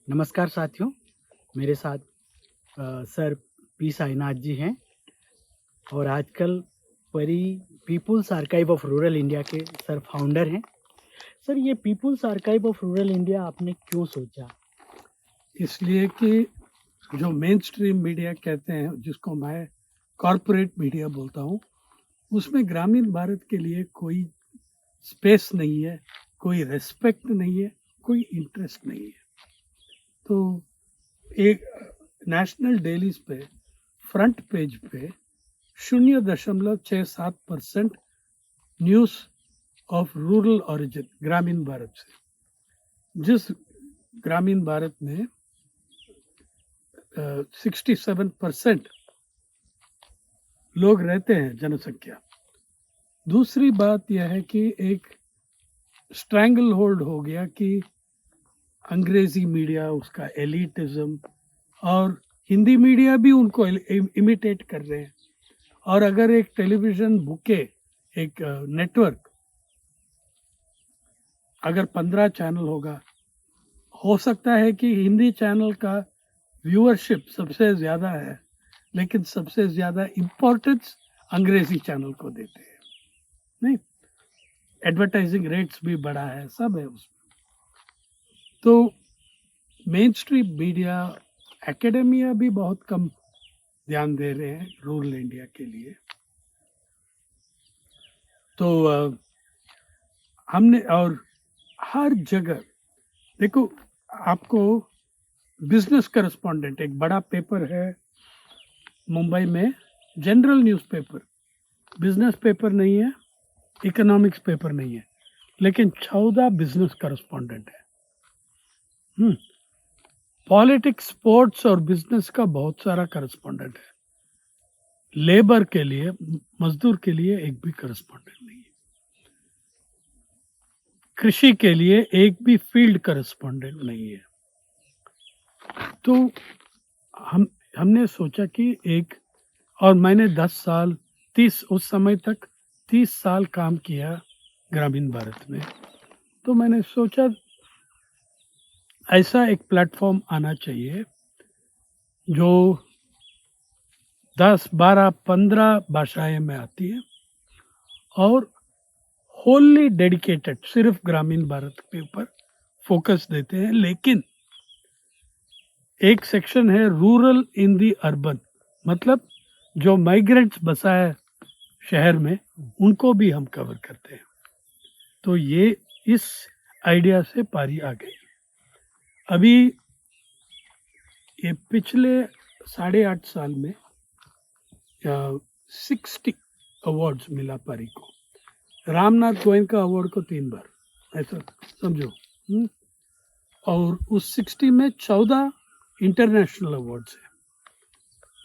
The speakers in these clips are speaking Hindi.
नमस्कार साथियों, मेरे साथ सर पी साईनाथ जी हैं और आजकल PARI People's Archive of Rural India के सर फाउंडर हैं। सर ये People's Archive of Rural India आपने क्यों सोचा? इसलिए कि जो मेन स्ट्रीम मीडिया कहते हैं, जिसको मैं कॉरपोरेट मीडिया बोलता हूँ, उसमें ग्रामीण भारत के लिए कोई स्पेस नहीं है, कोई रेस्पेक्ट नहीं है, कोई इंटरेस्ट नहीं है। तो एक नेशनल डेलीज पे फ्रंट पेज पे 0.67% न्यूज़ ऑफ रूरल ओरिजिन, ग्रामीण भारत से, जिस ग्रामीण भारत में 67% लोग रहते हैं, जनसंख्या। दूसरी बात यह है कि एक स्ट्रैंगल होल्ड हो गया कि अंग्रेजी मीडिया, उसका एलिटिज्म, और हिंदी मीडिया भी उनको इमिटेट कर रहे हैं। और अगर एक टेलीविज़न बुके, एक नेटवर्क, अगर 15 चैनल होगा, हो सकता है कि हिंदी चैनल का व्यूअरशिप सबसे ज़्यादा है, लेकिन सबसे ज़्यादा इम्पोर्टेंस अंग्रेजी चैनल को देते हैं। नहीं, एडवर्टाइजिंग रेट्स भी बढ़ा है, सब है उसमें। तो मेन स्ट्रीम मीडिया, एकेडेमिया भी बहुत कम ध्यान दे रहे हैं रूरल इंडिया के लिए। तो हमने, और हर जगह देखो, आपको बिजनेस करस्पॉन्डेंट, एक बड़ा पेपर है मुंबई में, जनरल न्यूज़पेपर, बिजनेस पेपर नहीं है, इकोनॉमिक्स पेपर नहीं है, लेकिन 14 बिजनेस करस्पॉन्डेंट है। पॉलिटिक्स, स्पोर्ट्स और बिजनेस का बहुत सारा करस्पॉन्डेंट है। लेबर के लिए, मजदूर के लिए एक भी करस्पॉन्डेंट नहीं है। कृषि के लिए एक भी फील्ड करस्पॉन्डेंट नहीं है। तो हमने सोचा कि एक, और मैंने 10 साल 30 उस समय तक 30 साल काम किया ग्रामीण भारत में। तो मैंने सोचा ऐसा एक प्लेटफॉर्म आना चाहिए जो 10, 12, 15 भाषाएं में आती है और होली डेडिकेटेड सिर्फ ग्रामीण भारत के ऊपर फोकस देते हैं। लेकिन एक सेक्शन है रूरल इन दी अर्बन, मतलब जो माइग्रेंट्स बसा है शहर में, उनको भी हम कवर करते हैं। तो ये इस आइडिया से पारी आ गई। अभी ये पिछले 8.5 साल में 60 अवार्ड्स मिला पारी को। रामनाथ गोयनका अवार्ड को 3 बार, ऐसा समझो। और उस 60 में 14 इंटरनेशनल अवार्ड्स हैं।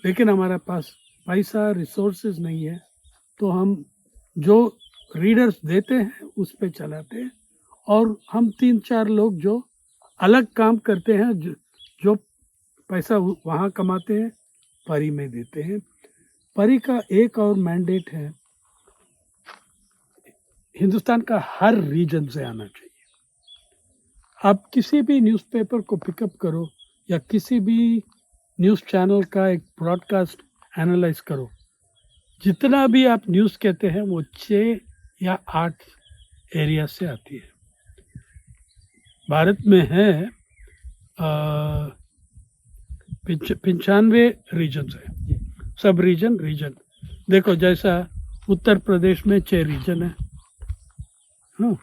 लेकिन हमारे पास पैसा, रिसोर्सेज नहीं है, तो हम जो रीडर्स देते हैं उस पे चलाते हैं। और हम 3-4 लोग जो अलग काम करते हैं, जो पैसा वहाँ कमाते हैं, परी में देते हैं। परी का एक और मैंडेट है, हिंदुस्तान का हर रीजन से आना चाहिए। आप किसी भी न्यूज़पेपर को पिकअप करो या किसी भी न्यूज़ चैनल का एक ब्रॉडकास्ट एनालाइज करो, जितना भी आप न्यूज़ कहते हैं वो 6 या 8 एरिया से आती है। भारत में है 95 रीजन है, सब रीजन। देखो, जैसा उत्तर प्रदेश में 6 रीजन है, हाँ,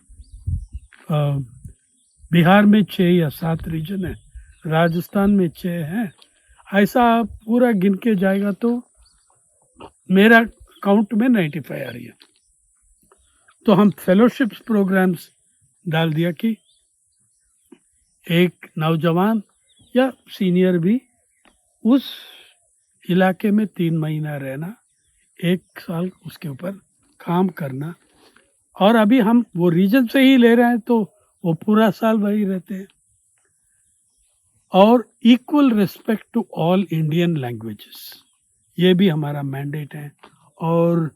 बिहार में 6 या 7 रीजन है, राजस्थान में 6 हैं। ऐसा पूरा गिन के जाएगा तो मेरा काउंट में 95 आ रही है। तो हम फेलोशिप्स प्रोग्राम्स डाल दिया कि एक नौजवान या सीनियर भी उस इलाके में 3 महीना रहना, 1 साल उसके ऊपर काम करना। और अभी हम वो रीजन से ही ले रहे हैं तो वो पूरा साल वही रहते हैं। और equal respect to all Indian languages, ये भी हमारा मैंडेट है। और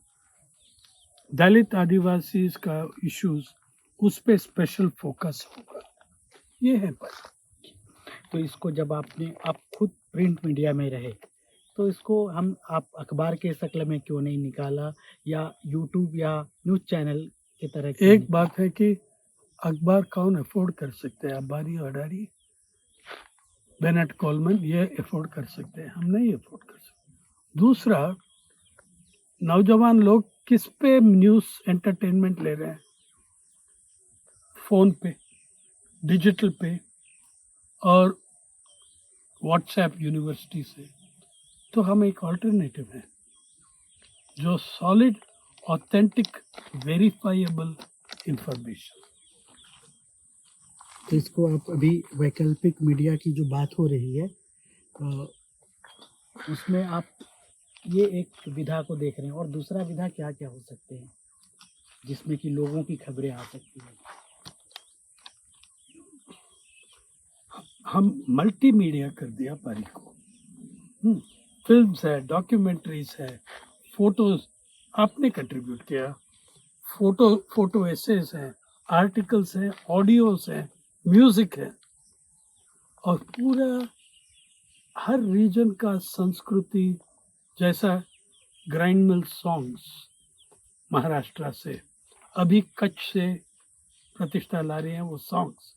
दलित आदिवासी का इश्यूज, उस पे स्पेशल फोकस होगा। ये है पर तो इसको जब आप खुद प्रिंट मीडिया में रहे, तो इसको आप अखबार के शक्ल में क्यों नहीं निकाला, या यूट्यूब या न्यूज़ चैनल की तरह क्यों एक नहीं? बात है कि अखबार कौन अफोर्ड कर सकते हैं? अबारी अडारी, बेनेट कोलमन ये अफोर्ड कर सकते हैं, हम नहीं अफोर्ड कर सकते। दूसरा, नौजवान लोग किस पे न्यूज़ एंटरटेनमेंट ले रहे हैं? फ़ोन पे, डिजिटल पे और व्हाट्सएप यूनिवर्सिटी से। तो हम एक अल्टरनेटिव है जो सॉलिड, ऑथेंटिक, वेरीफाइएबल इंफॉर्मेशन। तो इसको आप अभी वैकल्पिक मीडिया की जो बात हो रही है, उसमें आप ये एक विधा को देख रहे हैं, और दूसरा विधा क्या क्या हो सकते हैं जिसमें कि लोगों की खबरें आ सकती हैं? हम मल्टीमीडिया कर दिया पारी को। फिल्म्स है, डॉक्यूमेंट्रीज है, फोटोज आपने कंट्रीब्यूट किया, फोटो एसेस हैं, आर्टिकल्स हैं, ऑडियोज हैं, म्यूजिक है, और पूरा हर रीजन का संस्कृति, जैसा ग्राइंड मिल सॉन्ग्स महाराष्ट्र से, अभी कच्छ से प्रतिष्ठा ला रहे हैं वो सॉन्ग्स,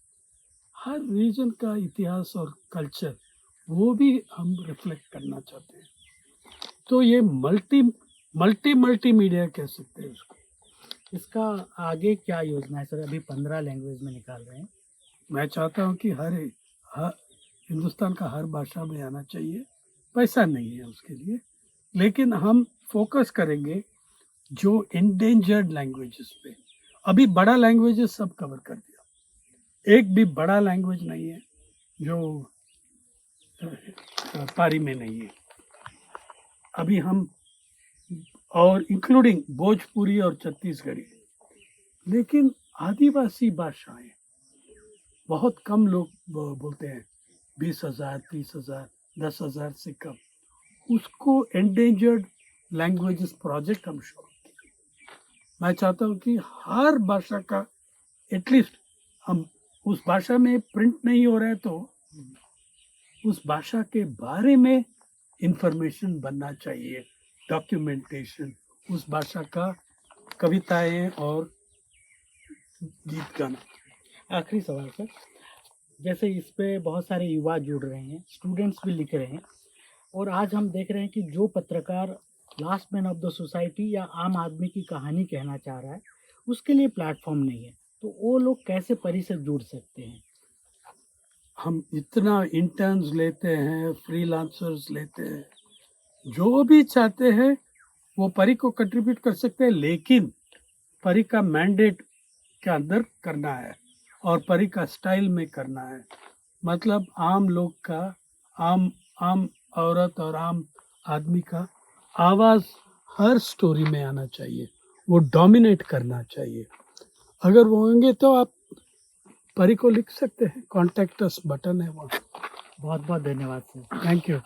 हर रीजन का इतिहास और कल्चर वो भी हम रिफ्लेक्ट करना चाहते हैं। तो ये मल्टी मीडिया कह सकते हैं उसको। इसका आगे क्या योजना है सर? अभी 15 लैंग्वेज में निकाल रहे हैं। मैं चाहता हूँ कि हर हिंदुस्तान का हर भाषा में आना चाहिए। पैसा नहीं है उसके लिए, लेकिन हम फोकस करेंगे जो इंडेंजर्ड लैंग्वेजेस पे। अभी बड़ा लैंग्वेजेस सब कवर कर दिया, एक भी बड़ा लैंग्वेज नहीं है जो पारी में नहीं है अभी हम, और इंक्लूडिंग भोजपुरी और छत्तीसगढ़ी। लेकिन आदिवासी भाषाएं बहुत कम लोग बोलते हैं, 20,000, 30,000, 10,000 से कम। उसको एंडेंजर्ड लैंग्वेजेस प्रोजेक्ट हम शुरू किए। मैं चाहता हूँ कि हर भाषा का एटलीस्ट, हम उस भाषा में प्रिंट नहीं हो रहा है तो उस भाषा के बारे में इंफॉर्मेशन बनना चाहिए, डॉक्यूमेंटेशन, उस भाषा का कविताएं और गीत गाना। आखिरी सवाल सर, जैसे इस पे बहुत सारे युवा जुड़ रहे हैं, स्टूडेंट्स भी लिख रहे हैं, और आज हम देख रहे हैं कि जो पत्रकार last man of the society या आम आदमी की कहानी कहना चाह रहा है, उसके लिए प्लेटफॉर्म नहीं है, तो वो लोग कैसे परी से जुड़ सकते हैं? हम इतना इंटर्न्स लेते हैं, फ्रीलांसर्स लेते हैं, जो भी चाहते हैं वो परी को कंट्रीब्यूट कर सकते हैं, लेकिन परी का मैंडेट के अंदर करना है और परी का स्टाइल में करना है। मतलब आम लोग का, आम औरत और आम आदमी का आवाज़ हर स्टोरी में आना चाहिए, वो डोमिनेट करना चाहिए। अगर वो होंगे तो आप परी को लिख सकते हैं, कॉन्टैक्ट अस बटन है वहाँ। बहुत बहुत धन्यवाद सर। Thank you.